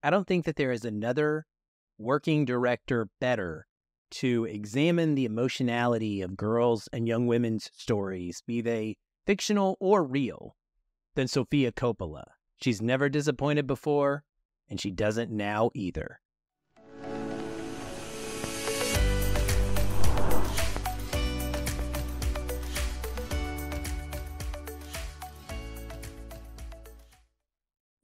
I don't think that there is another working director better to examine the emotionality of girls and young women's stories, be they fictional or real, than Sofia Coppola. She's never disappointed before, and she doesn't now either.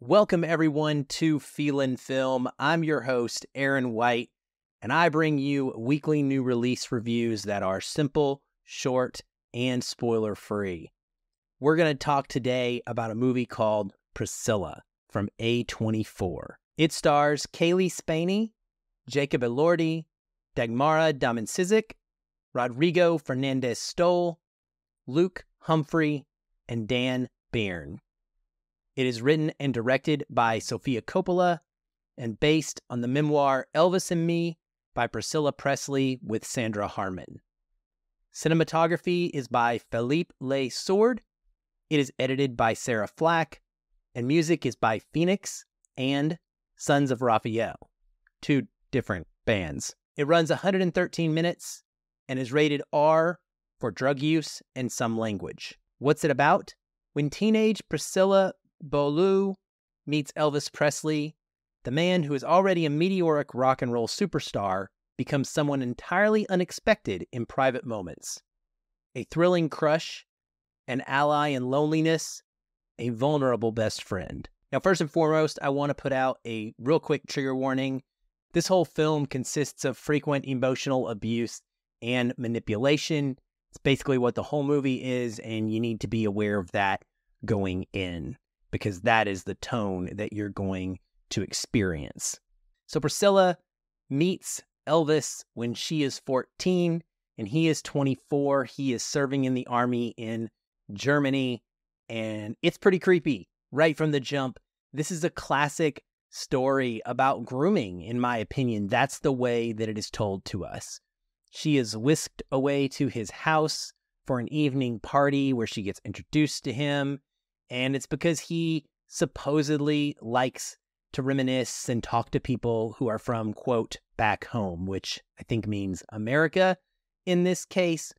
Welcome, everyone, to Feelin' Film. I'm your host, Aaron White, and I bring you weekly new release reviews that are simple, short, and spoiler-free. We're going to talk today about a movie called Priscilla from A24. It stars Cailee Spaeny, Jacob Elordi, Dagmara Damencizic, Rodrigo Fernandez-Stoll, Luke Humphrey, and Dan Byrne. It is written and directed by Sofia Coppola and based on the memoir Elvis and Me by Priscilla Presley with Sandra Harmon. Cinematography is by Philippe Le Sourd. It is edited by Sarah Flack, and music is by Phoenix and Sons of Raphael, two different bands. It runs 113 minutes and is rated R for drug use and some language. What's it about? When teenage Priscilla Beaulieu meets Elvis Presley, the man who is already a meteoric rock and roll superstar becomes someone entirely unexpected in private moments. A thrilling crush, an ally in loneliness, a vulnerable best friend. Now, first and foremost, I want to put out a real quick trigger warning. This whole film consists of frequent emotional abuse and manipulation. It's basically what the whole movie is, and you need to be aware of that going in, because that is the tone that you're going to experience. So Priscilla meets Elvis when she is 14 and he is 24. He is serving in the army in Germany, and it's pretty creepy right from the jump. This is a classic story about grooming, in my opinion. That's the way that it is told to us. She is whisked away to his house for an evening party where she gets introduced to him. And it's because he supposedly likes to reminisce and talk to people who are from, quote, back home, which I think means America. In this case,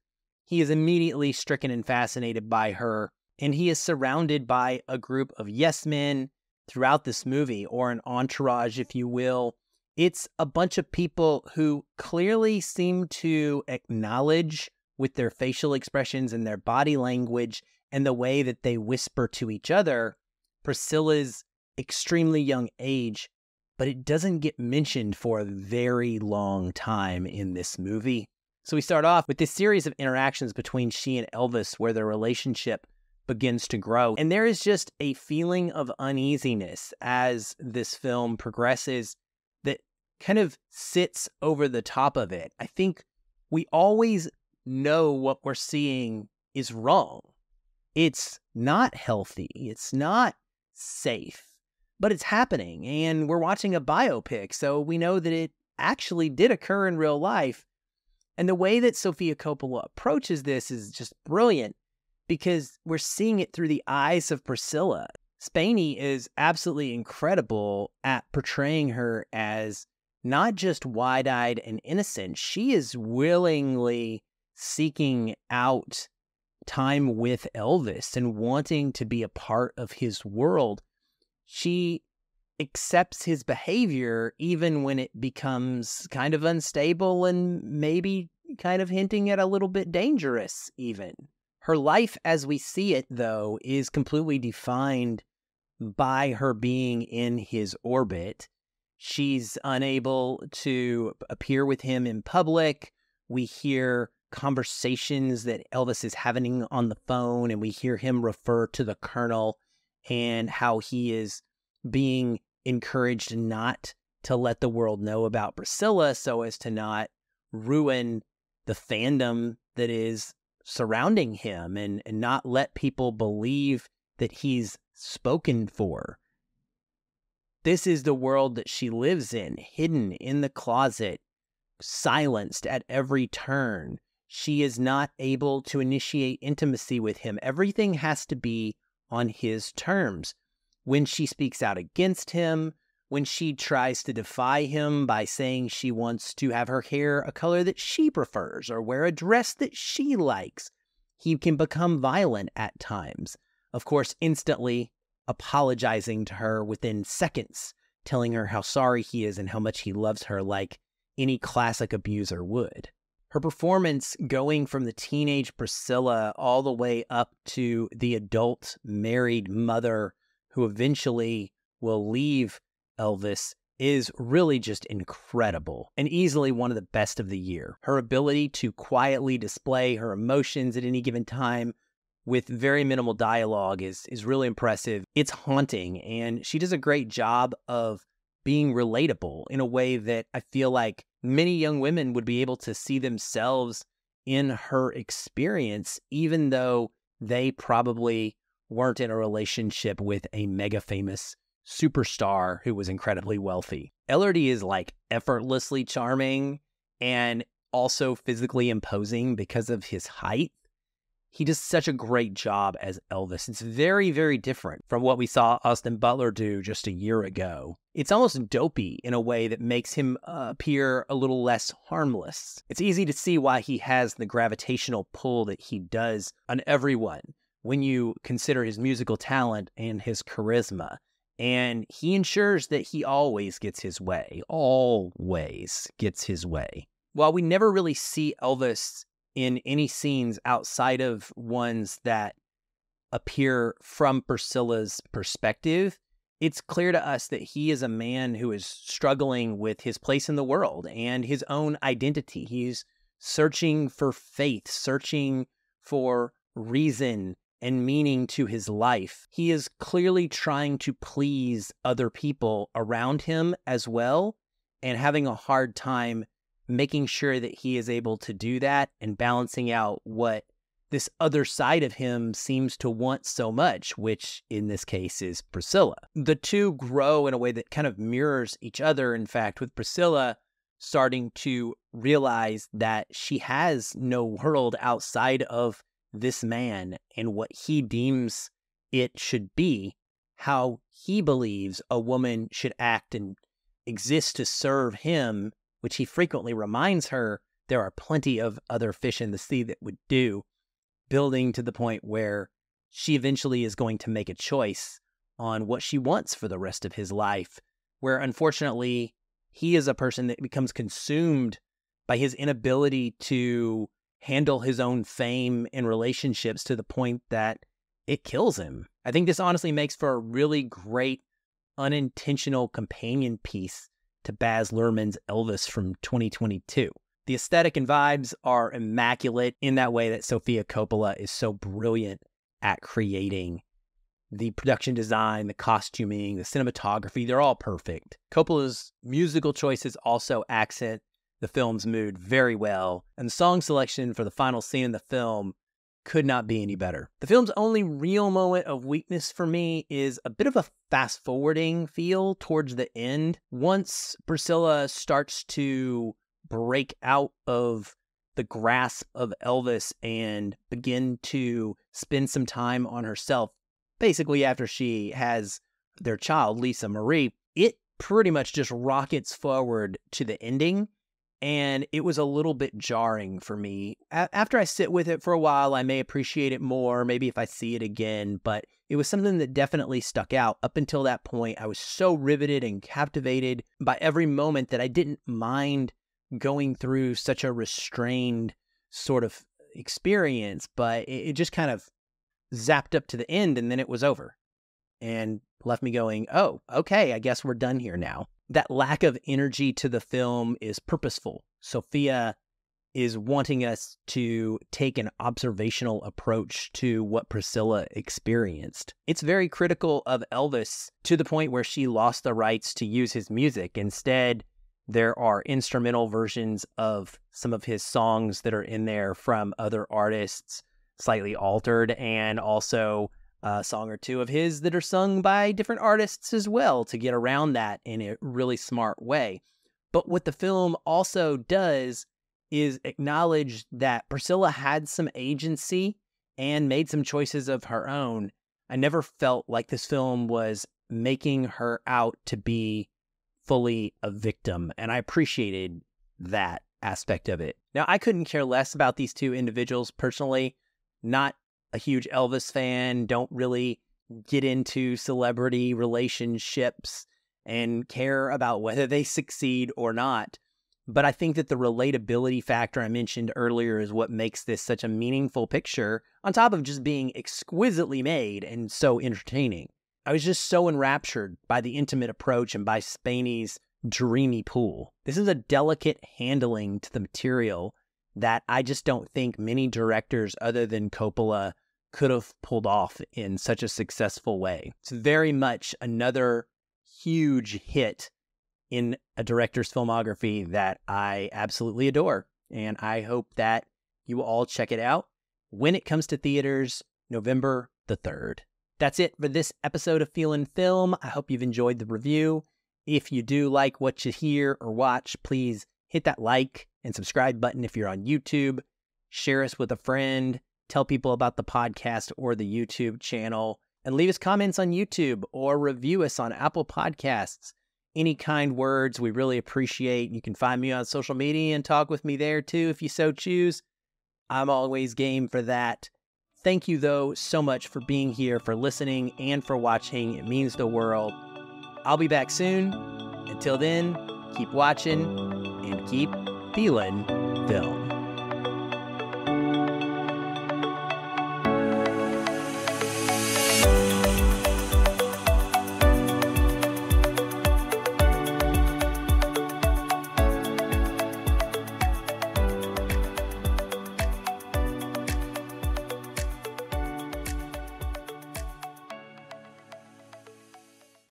he is immediately stricken and fascinated by her, and he is surrounded by a group of yes men throughout this movie, or an entourage, if you will. It's a bunch of people who clearly seem to acknowledge with their facial expressions and their body language and the way that they whisper to each other Priscilla's extremely young age, but it doesn't get mentioned for a very long time in this movie. So we start off with this series of interactions between she and Elvis where their relationship begins to grow. And there is just a feeling of uneasiness as this film progresses that kind of sits over the top of it. I think we always know what we're seeing is wrong. It's not healthy. It's not safe, but it's happening. And we're watching a biopic, so we know that it actually did occur in real life. And the way that Sofia Coppola approaches this is just brilliant because we're seeing it through the eyes of Priscilla. Spaeny is absolutely incredible at portraying her as not just wide-eyed and innocent. She is willingly seeking out time with Elvis and wanting to be a part of his world. She accepts his behavior even when it becomes kind of unstable and maybe kind of hinting at a little bit dangerous even. Her life as we see it, though, is completely defined by her being in his orbit. She's unable to appear with him in public. We hear conversations that Elvis is having on the phone, and we hear him refer to the Colonel and how he is being encouraged not to let the world know about Priscilla so as to not ruin the fandom that is surrounding him and not let people believe that he's spoken for. This is the world that she lives in, hidden in the closet, silenced at every turn. She is not able to initiate intimacy with him. Everything has to be on his terms. When she speaks out against him, when she tries to defy him by saying she wants to have her hair a color that she prefers or wear a dress that she likes. He can become violent at times, of course, instantly apologizing to her within seconds, telling her how sorry he is and how much he loves her like any classic abuser would. Her performance going from the teenage Priscilla all the way up to the adult married mother who eventually will leave Elvis is really just incredible and easily one of the best of the year. Her ability to quietly display her emotions at any given time with very minimal dialogue is really impressive. It's haunting, and she does a great job of being relatable in a way that I feel like many young women would be able to see themselves in her experience, even though they probably weren't in a relationship with a mega famous superstar who was incredibly wealthy. Elordi is like effortlessly charming and also physically imposing because of his height. He does such a great job as Elvis. It's very, very different from what we saw Austin Butler do just a year ago. It's almost dopey in a way that makes him appear a little less harmless. It's easy to see why he has the gravitational pull that he does on everyone when you consider his musical talent and his charisma. And he ensures that he always gets his way. Always gets his way. While we never really see Elvis in any scenes outside of ones that appear from Priscilla's perspective, it's clear to us that he is a man who is struggling with his place in the world and his own identity. He's searching for faith, searching for reason and meaning to his life. He is clearly trying to please other people around him as well, and having a hard time making sure that he is able to do that and balancing out what this other side of him seems to want so much, which in this case is Priscilla. The two grow in a way that kind of mirrors each other, in fact, with Priscilla starting to realize that she has no world outside of this man and what he deems it should be, how he believes a woman should act and exist to serve him, which he frequently reminds her there are plenty of other fish in the sea that would do, building to the point where she eventually is going to make a choice on what she wants for the rest of his life, where unfortunately he is a person that becomes consumed by his inability to handle his own fame and relationships to the point that it kills him. I think this honestly makes for a really great unintentional companion piece to Baz Luhrmann's Elvis from 2022. The aesthetic and vibes are immaculate in that way that Sofia Coppola is so brilliant at creating. The production design, the costuming, the cinematography, they're all perfect. Coppola's musical choices also accent the film's mood very well, and the song selection for the final scene in the film could not be any better. The film's only real moment of weakness for me is a bit of a fast-forwarding feel towards the end. Once Priscilla starts to break out of the grasp of Elvis and begin to spend some time on herself, basically after she has their child, Lisa Marie, it pretty much just rockets forward to the ending. And it was a little bit jarring for me. After I sit with it for a while, I may appreciate it more, maybe if I see it again, but it was something that definitely stuck out. Up until that point, I was so riveted and captivated by every moment that I didn't mind going through such a restrained sort of experience, but it just kind of zapped up to the end and then it was over and left me going, oh, okay, I guess we're done here now. That lack of energy to the film is purposeful. Sofia is wanting us to take an observational approach to what Priscilla experienced. It's very critical of Elvis to the point where she lost the rights to use his music. Instead, there are instrumental versions of some of his songs that are in there from other artists, slightly altered, and also a song or two of his that are sung by different artists as well to get around that in a really smart way. But what the film also does is acknowledge that Priscilla had some agency and made some choices of her own. I never felt like this film was making her out to be fully a victim, and I appreciated that aspect of it. Now, I couldn't care less about these two individuals personally. Not a huge Elvis fan, don't really get into celebrity relationships and care about whether they succeed or not. But I think that the relatability factor I mentioned earlier is what makes this such a meaningful picture, on top of just being exquisitely made and so entertaining. I was just so enraptured by the intimate approach and by Spaeny's dreamy pool. This is a delicate handling to the material that I just don't think many directors other than Coppola could have pulled off in such a successful way. It's very much another huge hit in a director's filmography that I absolutely adore. And I hope that you all check it out when it comes to theaters, November the 3rd. That's it for this episode of Feelin' Film. I hope you've enjoyed the review. If you do like what you hear or watch, please hit that like and subscribe button if you're on YouTube. Share us with a friend. Tell people about the podcast or the YouTube channel. And leave us comments on YouTube or review us on Apple Podcasts. Any kind words we really appreciate. You can find me on social media and talk with me there too if you so choose. I'm always game for that. Thank you, though, so much for being here, for listening, and for watching. It means the world. I'll be back soon. Until then, keep watching and keep feeling film.